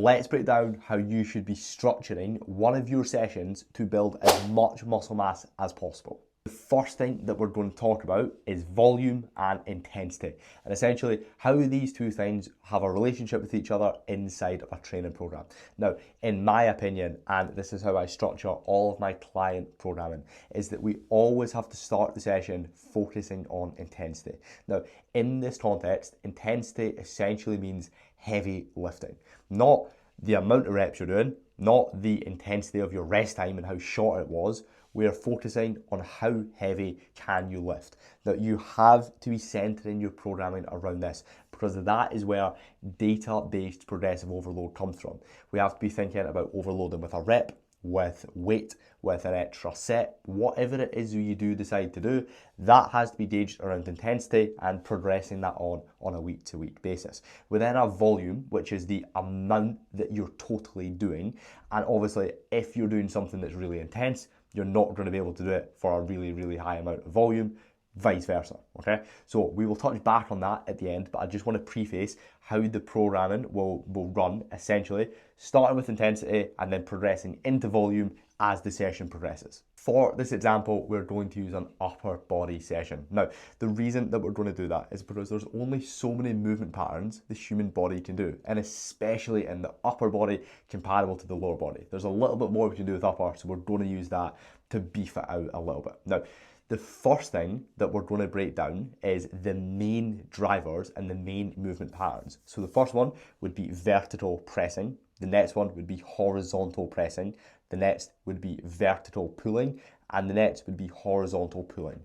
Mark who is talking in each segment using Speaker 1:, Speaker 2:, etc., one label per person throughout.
Speaker 1: let's break down how you should be structuring one of your sessions to build as much muscle mass as possible. The first thing that we're going to talk about is volume and intensity, and essentially how these two things have a relationship with each other inside of a training program. Now, in my opinion, and this is how I structure all of my client programming, is that we always have to start the session focusing on intensity. Now, in this context, intensity essentially means heavy lifting, not the amount of reps you're doing, not the intensity of your rest time and how short it was. We are focusing on how heavy can you lift. Now, you have to be centering your programming around this, because that is where data-based progressive overload comes from. We have to be thinking about overloading with a rep, with weight, with an extra set, whatever it is you do decide to do, that has to be gauged around intensity and progressing that on a week-to-week basis. We then have volume, which is the amount that you're totally doing. And obviously, if you're doing something that's really intense, you're not going to be able to do it for a really, really high amount of volume, vice versa, okay? So we will touch back on that at the end, but I just want to preface how the programming will run, essentially, starting with intensity and then progressing into volume as the session progresses. For this example, we're going to use an upper body session. Now, the reason that we're going to do that is because there's only so many movement patterns the human body can do, and especially in the upper body comparable to the lower body. There's a little bit more we can do with upper, so we're going to use that to beef it out a little bit. Now, the first thing that we're going to break down is the main drivers and the main movement patterns. So the first one would be vertical pressing. The next one would be horizontal pressing. The next would be vertical pulling. And the next would be horizontal pulling.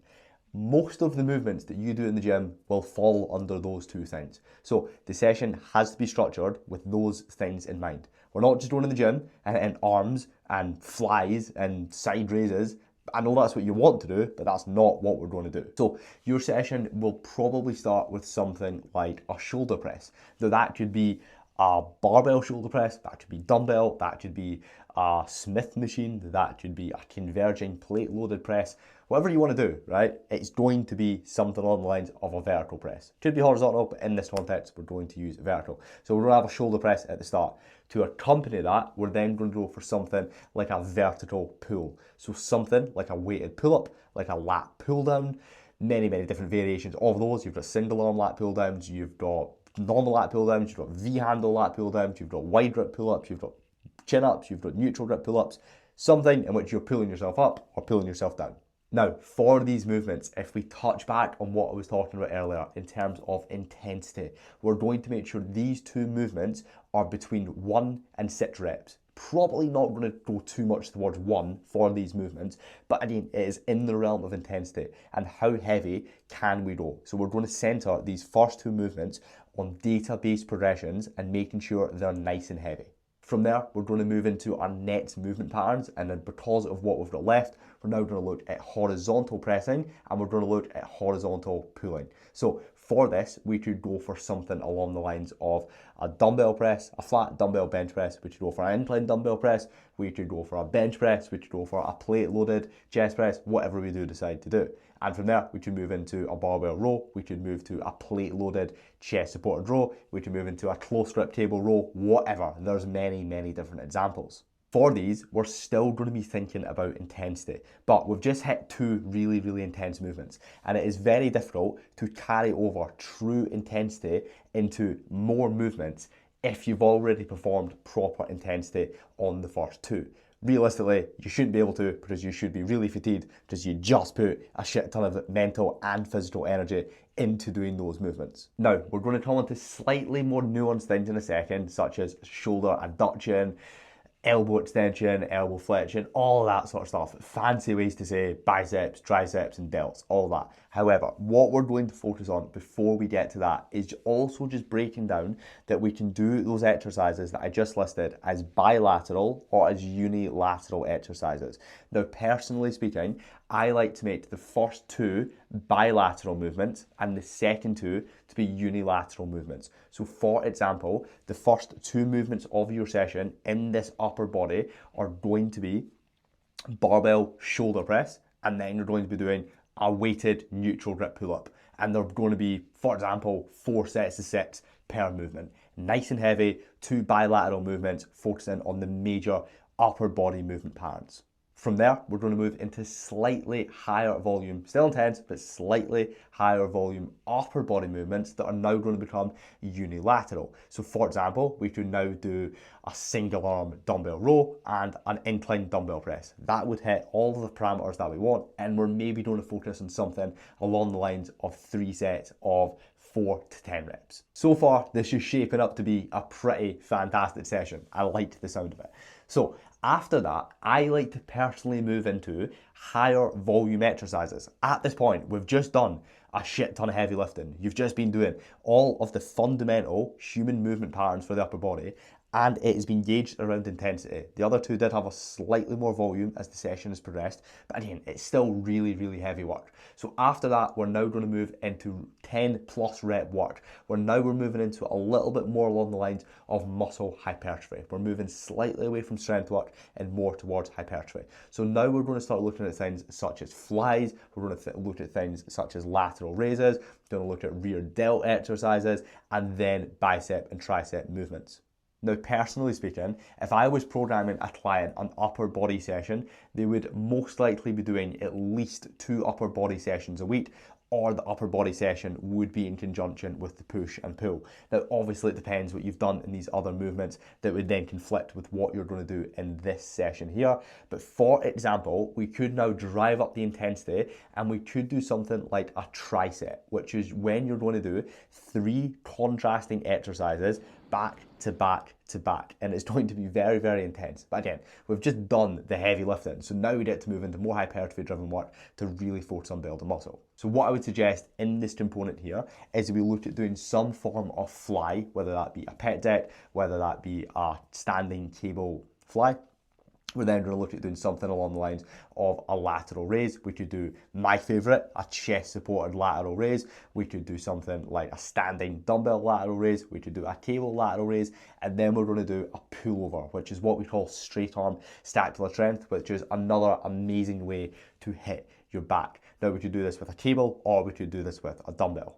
Speaker 1: Most of the movements that you do in the gym will fall under those two things. So the session has to be structured with those things in mind. We're not just going in the gym and arms and flies and side raises. I know that's what you want to do, but that's not what we're going to do. So your session will probably start with something like a shoulder press. Now that could be a barbell shoulder press, that could be dumbbell, that could be a Smith machine, that could be a converging plate loaded press, whatever you want to do, right? It's going to be something along the lines of a vertical press. Could be horizontal, but in this context, we're going to use vertical. So we're going to have a shoulder press at the start. To accompany that, we're then going to go for something like a vertical pull. So something like a weighted pull-up, like a lat pull-down, many different variations of those. You've got single arm lat pull-downs, you've got normal lat pull-downs, you've got V-handle lat pull-downs, you've got wide grip pull-ups, you've got chin-ups, you've got neutral grip pull-ups, something in which you're pulling yourself up or pulling yourself down. Now, for these movements, if we touch back on what I was talking about earlier in terms of intensity, we're going to make sure these two movements are between 1 and 6 reps. Probably not going to go too much towards 1 for these movements, but again, it is in the realm of intensity and how heavy can we go. So we're going to center these first two movements on data-based progressions and making sure they're nice and heavy. From there, we're going to move into our next movement patterns, and then because of what we've got left, we're now going to look at horizontal pressing and we're going to look at horizontal pulling. So for this, we could go for something along the lines of a dumbbell press, a flat dumbbell bench press. We could go for an incline dumbbell press. We could go for a bench press. We could go for a plate loaded chest press, whatever we do decide to do. And from there, we could move into a barbell row. We could move to a plate loaded chest supported row. We could move into a close grip table row, whatever. There's many different examples. For these, we're still going to be thinking about intensity, but we've just hit two really intense movements, and it is very difficult to carry over true intensity into more movements if you've already performed proper intensity on the first two. Realistically, you shouldn't be able to, because you should be really fatigued because you just put a shit ton of mental and physical energy into doing those movements. Now, we're going to come on to slightly more nuanced things in a second, such as shoulder adduction, elbow extension, elbow flexion, all that sort of stuff. Fancy ways to say biceps, triceps, and delts, all that. However, what we're going to focus on before we get to that is also just breaking down that we can do those exercises that I just listed as bilateral or as unilateral exercises. Now, personally speaking, I like to make the first two bilateral movements and the second two to be unilateral movements. So for example, the first two movements of your session in this upper body are going to be barbell shoulder press, and then you're going to be doing a weighted neutral grip pull-up. And they're going to be, for example, 4 sets of 6 per movement. nice and heavy, 2 bilateral movements, focusing on the major upper body movement patterns. From there, we're going to move into slightly higher volume, still intense, but slightly higher volume upper body movements that are now going to become unilateral. So for example, we could now do a single arm dumbbell row and an incline dumbbell press. That would hit all of the parameters that we want, and we're maybe going to focus on something along the lines of 3 sets of 4 to 10 reps. So far, this is shaping up to be a pretty fantastic session. I like the sound of it. So after that, I like to personally move into higher volume exercises. At this point, we've just done a shit ton of heavy lifting. You've just been doing all of the fundamental human movement patterns for the upper body, and it has been gauged around intensity. The other two did have a slightly more volume as the session has progressed, but again, it's still really, really heavy work. So after that, we're now going to move into 10 plus rep work. We're moving into a little bit more along the lines of muscle hypertrophy. We're moving slightly away from strength work and more towards hypertrophy. So now we're going to start looking at things such as flies. We're going to look at things such as lateral raises. We're going to look at rear delt exercises, and then bicep and tricep movements. Now, personally speaking, if I was programming a client an upper body session, they would most likely be doing at least 2 upper body sessions a week, or the upper body session would be in conjunction with the push and pull. Now, obviously it depends what you've done in these other movements that would then conflict with what you're going to do in this session here. But for example, we could now drive up the intensity and we could do something like a tricep, which is when you're going to do 3 contrasting exercises back to back to back, and it's going to be very, very intense. But again, we've just done the heavy lifting, so now we get to move into more hypertrophy driven work to really focus on building muscle. So what I would suggest in this component here is we look at doing some form of fly, whether that be a pec deck, whether that be a standing cable fly. We're then going to look at doing something along the lines of a lateral raise. We could do my favorite, a chest supported lateral raise. We could do something like a standing dumbbell lateral raise. We could do a cable lateral raise. And then we're going to do a pullover, which is what we call straight arm scapular strength, which is another amazing way to hit your back. Now we could do this with a cable, or we could do this with a dumbbell.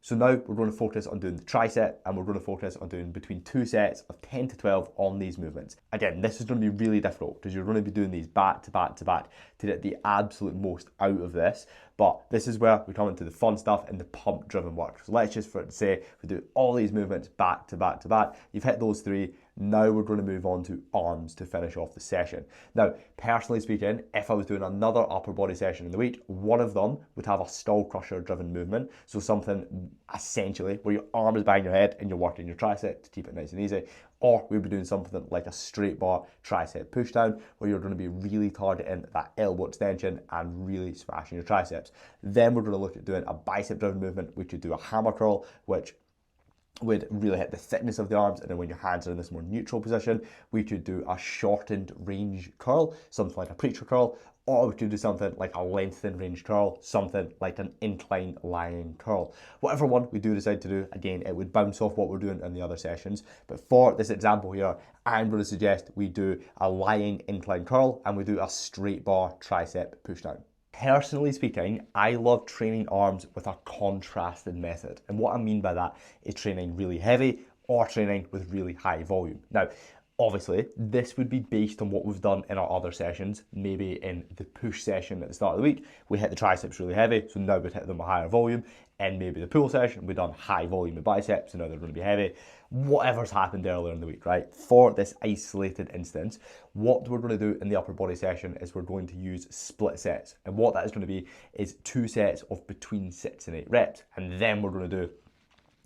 Speaker 1: So now we're going to focus on doing the tricep, and we're going to focus on doing between 2 sets of 10 to 12 on these movements. Again, this is going to be really difficult because you're going to be doing these back to back to back to get the absolute most out of this. But this is where we come into the fun stuff and the pump driven work. So let's just say we do all these movements back to back to back. You've hit those 3. Now we're going to move on to arms to finish off the session. Now, personally speaking, if I was doing another upper body session in the week, one of them would have a skull crusher driven movement. So something essentially where your arm is behind your head and you're working your tricep to keep it nice and easy. Or we'd be doing something like a straight bar tricep push down, where you're going to be really targeting that elbow extension and really smashing your triceps. Then we're going to look at doing a bicep driven movement. We could do a hammer curl, which would really hit the thickness of the arms, and then when your hands are in this more neutral position, we could do a shortened range curl, something like a preacher curl, or we could do something like a lengthened range curl, something like an incline lying curl. Whatever one we do decide to do, again, it would bounce off what we're doing in the other sessions. But for this example here, I'm going to suggest we do a lying incline curl and we do a straight bar tricep push down. Personally speaking, I love training arms with a contrasted method. And what I mean by that is training really heavy or training with really high volume. Now, obviously, this would be based on what we've done in our other sessions. Maybe in the push session at the start of the week, we hit the triceps really heavy, so now we'd hit them at higher volume. And maybe the pull session, we've done high volume of biceps, so now they're going to be heavy. Whatever's happened earlier in the week, right? For this isolated instance, what we're going to do in the upper body session is we're going to use split sets. And what that is going to be is 2 sets of between 6 and 8 reps. And then we're going to do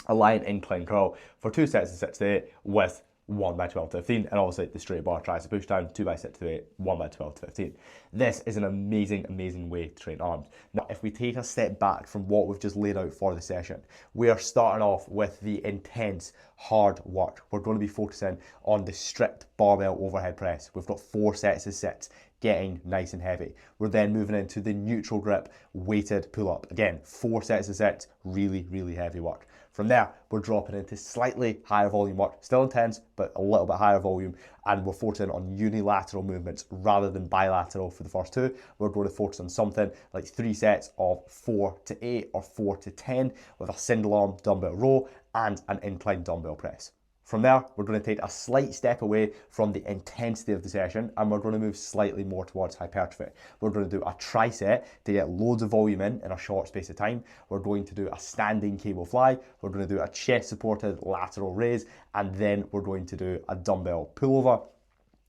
Speaker 1: a lying incline curl for 2 sets of 6 to 8 with 1 by 12 to 15, and obviously the straight bar tricep push down, 2 by 6 to 8, 1 by 12 to 15. This is an amazing, amazing way to train arms. Now, if we take a step back from what we've just laid out for the session, we are starting off with the intense, hard work. We're going to be focusing on the strict barbell overhead press. We've got 4 sets of 6, getting nice and heavy. We're then moving into the neutral grip weighted pull-up. Again, 4 sets of 6, really, really heavy work. From there, we're dropping into slightly higher volume work, still intense, but a little bit higher volume, and we're focusing on unilateral movements rather than bilateral for the first 2. We're going to focus on something like 3 sets of 4 to 8 or 4 to 10 with a single arm dumbbell row and an incline dumbbell press. From there, we're going to take a slight step away from the intensity of the session and we're going to move slightly more towards hypertrophy. We're going to do a tricep to get loads of volume in a short space of time. We're going to do a standing cable fly. We're going to do a chest supported lateral raise, and then we're going to do a dumbbell pullover,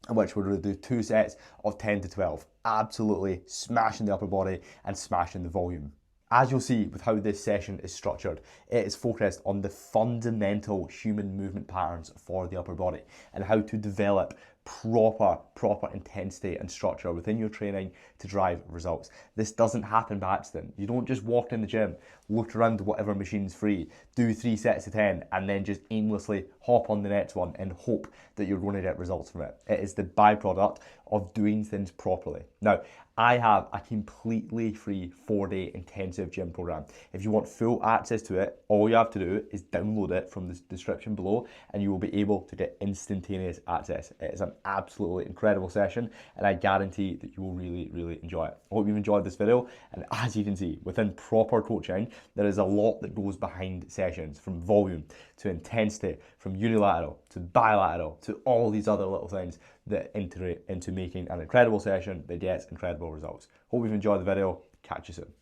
Speaker 1: in which we're going to do 2 sets of 10 to 12. Absolutely smashing the upper body and smashing the volume. As you'll see with how this session is structured, it is focused on the fundamental human movement patterns for the upper body and how to develop proper intensity and structure within your training to drive results. This doesn't happen by accident. You don't just walk in the gym, look around whatever machine's free, do 3 sets of 10 and then just aimlessly hop on the next one and hope that you're going to get results from it. It is the byproduct of doing things properly. Now, I have a completely free 4-day intensive gym program. If you want full access to it, all you have to do is download it from the description below and you will be able to get instantaneous access. It is an absolutely incredible session and I guarantee that you will really enjoy it. I hope you've enjoyed this video, and as you can see, within proper coaching, there is a lot that goes behind sessions, from volume to intensity, from unilateral to bilateral to all these other little things that integrate into making an incredible session that gets incredible results. Hope you've enjoyed the video. Catch you soon.